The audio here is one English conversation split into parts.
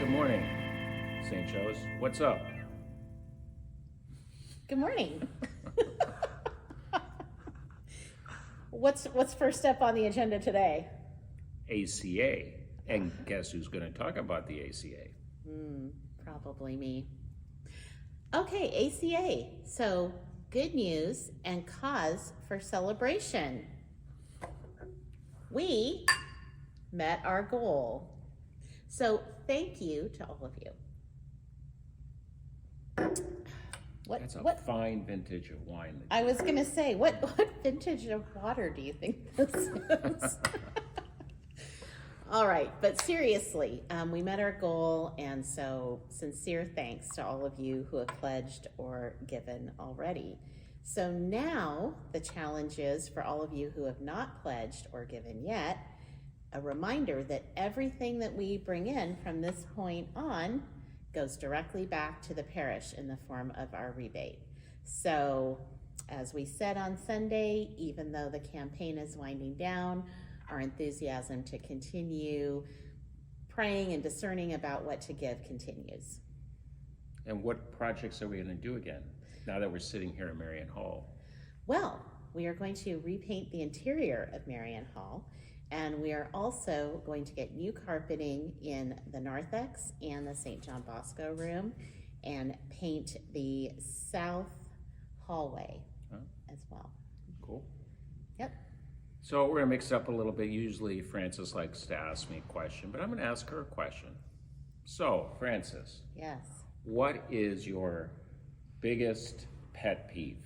Good morning, St. Joe's. What's up? Good morning. What's first up on the agenda today? ACA. And guess who's going to talk about the ACA? Probably me. Okay, ACA. So, good news and cause for celebration. We met our goal. So, thank you to all of you. That's a fine vintage of wine. I was going to say, what vintage of water do you think this is? All right, but seriously, we met our goal, and so sincere thanks to all of you who have pledged or given already. So now the challenge is for all of you who have not pledged or given yet, a reminder that everything that we bring in from this point on goes directly back to the parish in the form of our rebate. So as we said on Sunday, even though the campaign is winding down, our enthusiasm to continue praying and discerning about what to give continues. And what projects are we going to do again now that we're sitting here at Marian Hall? Well, we are going to repaint the interior of Marian Hall, and we are also going to get new carpeting in the narthex and the St. John Bosco room and paint the south hallway as well. Cool. Yep. So we're going to mix it up a little bit. Usually Frances likes to ask me a question, but I'm going to ask her a question. So, Frances. Yes. What is your biggest pet peeve?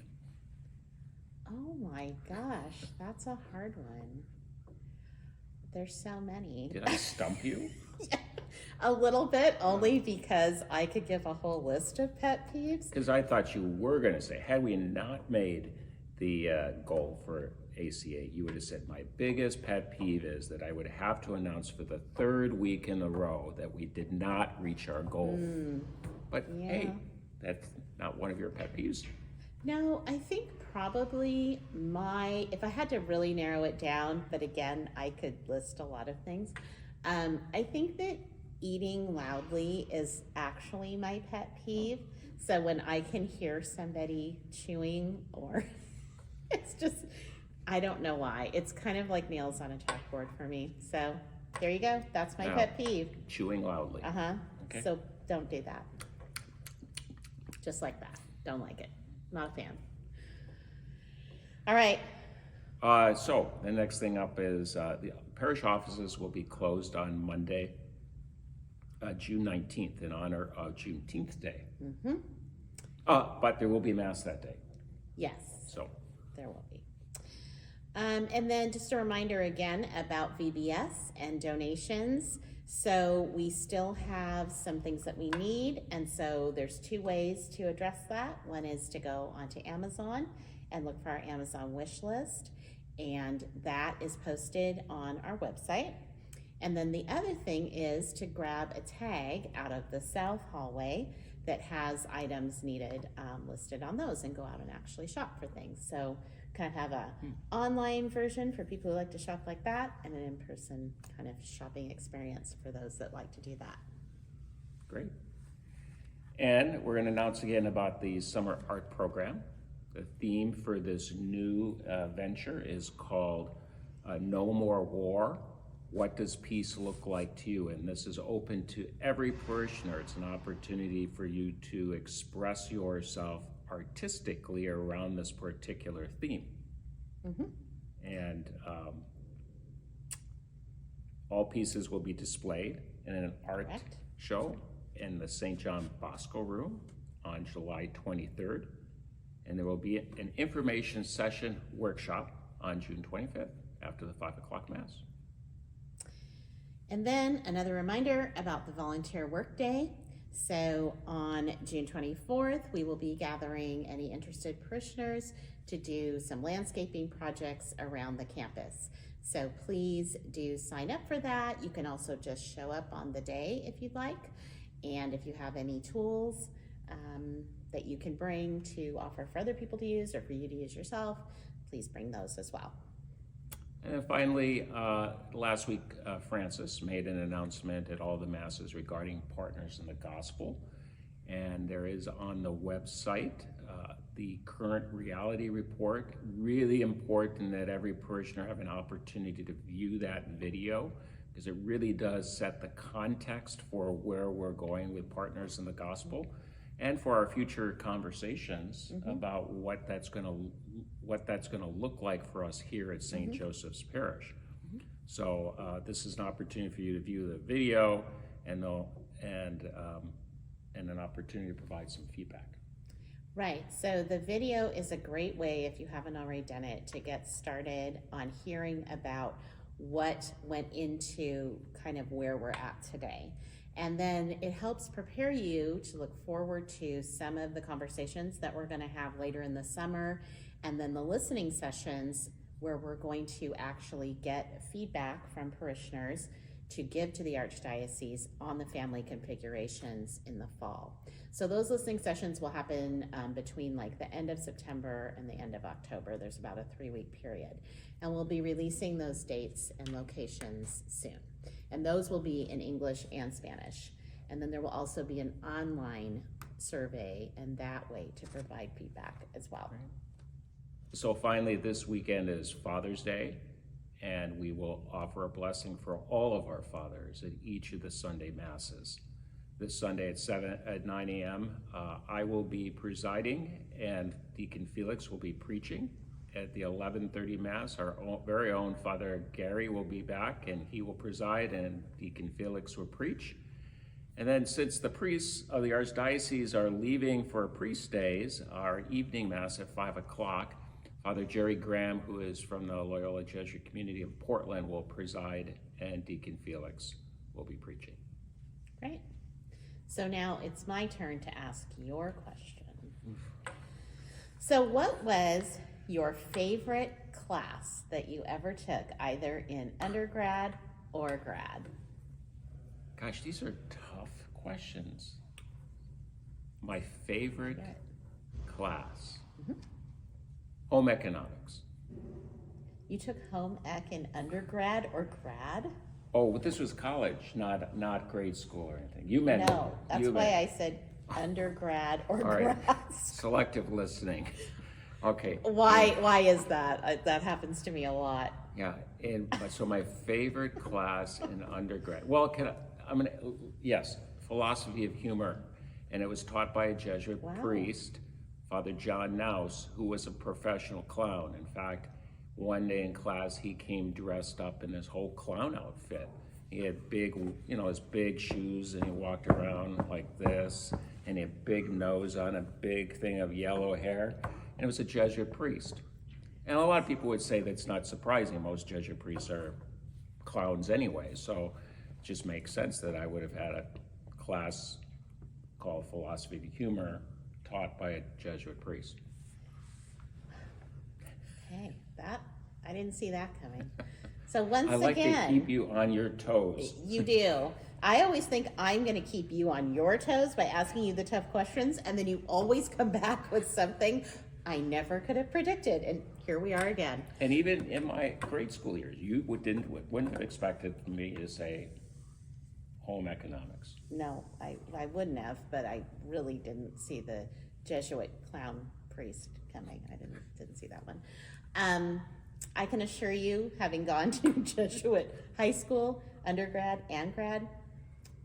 Oh my gosh, that's a hard one. There's so many. Did I stump you? A little bit, only because I could give a whole list of pet peeves. Because I thought you were going to say, had we not made the goal for ACA, you would have said, my biggest pet peeve is that I would have to announce for the third week in a row that we did not reach our goal. But hey, that's not one of your pet peeves. No, I think probably if I had to really narrow it down, but again, I could list a lot of things. I think that eating loudly is actually my pet peeve. So when I can hear somebody chewing or it's just, I don't know why. It's kind of like nails on a chalkboard for me. So there you go. That's my pet peeve. Chewing loudly. Okay. So don't do that. Just like that. Don't like it. Not a fan. All right. So the next thing up is the parish offices will be closed on Monday, June 19th, in honor of Juneteenth Day. But there will be Mass that day. Yes. So there will be. And then just a reminder again about VBS and donations. So we still have some things that we need, and so there's two ways to address that. One is to go onto Amazon and look for our Amazon wish list, and that is posted on our website. And then the other thing is to grab a tag out of the south hallway that has items needed listed on those and go out and actually shop for things. So kind of have a online version for people who like to shop like that, and an in-person kind of shopping experience for those that like to do that. great. And we're going to announce again about the summer art program. The theme for this new venture is called No More War. What does peace look like to you? And this is open to every parishioner. It's an opportunity for you to express yourself artistically around this particular theme. And all pieces will be displayed in an art show in the St. John Bosco room on July 23rd. And there will be an information session workshop on June 25th after the 5 o'clock Mass. And then another reminder about the volunteer workday. So on June 24th, we will be gathering any interested parishioners to do some landscaping projects around the campus. So please do sign up for that. You can also just show up on the day if you'd like. And if you have any tools that you can bring to offer for other people to use or for you to use yourself, please bring those as well. And then finally, last week, Francis made an announcement at all the masses regarding Partners in the Gospel. And there is on the website the current reality report. Really important that every parishioner have an opportunity to view that video, because it really does set the context for where we're going with Partners in the Gospel, and for our future conversations about what that's going to look like for us here at St. Joseph's Parish. So this is an opportunity for you to view the video and an opportunity to provide some feedback. Right, so the video is a great way, if you haven't already done it, to get started on hearing about what went into kind of where we're at today. And then it helps prepare you to look forward to some of the conversations that we're going to have later in the summer, and then the listening sessions where we're going to actually get feedback from parishioners to give to the Archdiocese on the family configurations in the fall. So those listening sessions will happen between like the end of September and the end of October. There's about a 3-week period. And we'll be releasing those dates and locations soon. And those will be in English and Spanish. And then there will also be an online survey, and that way to provide feedback as well. So finally, this weekend is Father's Day, and we will offer a blessing for all of our fathers at each of the Sunday Masses. This Sunday at 9 a.m., I will be presiding, and Deacon Felix will be preaching. At the 11:30 Mass, our very own Father Gary will be back, and he will preside, and Deacon Felix will preach. And then, since the priests of the Archdiocese are leaving for priest days, our evening Mass at 5 o'clock, Father Jerry Graham, who is from the Loyola Jesuit community of Portland, will preside, and Deacon Felix will be preaching. Great. So now it's my turn to ask your question. So what was your favorite class that you ever took, either in undergrad or grad? Gosh, these are tough questions. My favorite class. Home economics. You took home ec in undergrad or grad? Oh, but this was college, not grade school or anything. You meant No, that's why I said undergrad or all right. grad. Selective listening. Okay. Why is that? That happens to me a lot. Yeah, so my favorite class in undergrad. Well, yes, philosophy of humor, and it was taught by a Jesuit priest, Father John Naus, who was a professional clown. In fact, one day in class, he came dressed up in his whole clown outfit. He had his big shoes, and he walked around like this, and he had a big nose on, a big thing of yellow hair, and it was a Jesuit priest. And a lot of people would say that's not surprising. Most Jesuit priests are clowns anyway, so it just makes sense that I would have had a class called Philosophy of Humor taught by a Jesuit priest. Okay, I didn't see that coming. So once I like again, to keep you on your toes. You do. I always think I'm going to keep you on your toes by asking you the tough questions, and then you always come back with something I never could have predicted, and here we are again. And even in my grade school years, you wouldn't have expected me to say home economics. No, I wouldn't have, but I really didn't see the Jesuit clown priest coming. I didn't see that one. I can assure you, having gone to Jesuit high school, undergrad and grad,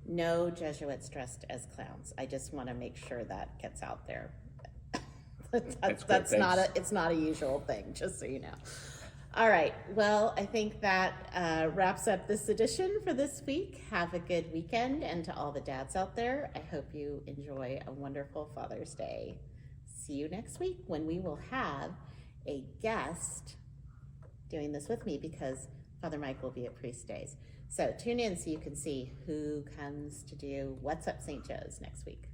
no Jesuits dressed as clowns. I just want to make sure that gets out there. It's not a usual thing, just so you know. All right, well, I think that wraps up this edition for this week. Have a good weekend, and to all the dads out there, I hope you enjoy a wonderful Father's Day. See you next week when we will have a guest doing this with me, because Father Mike will be at Priest Days. So tune in so you can see who comes to do What's Up St. Joe's next week.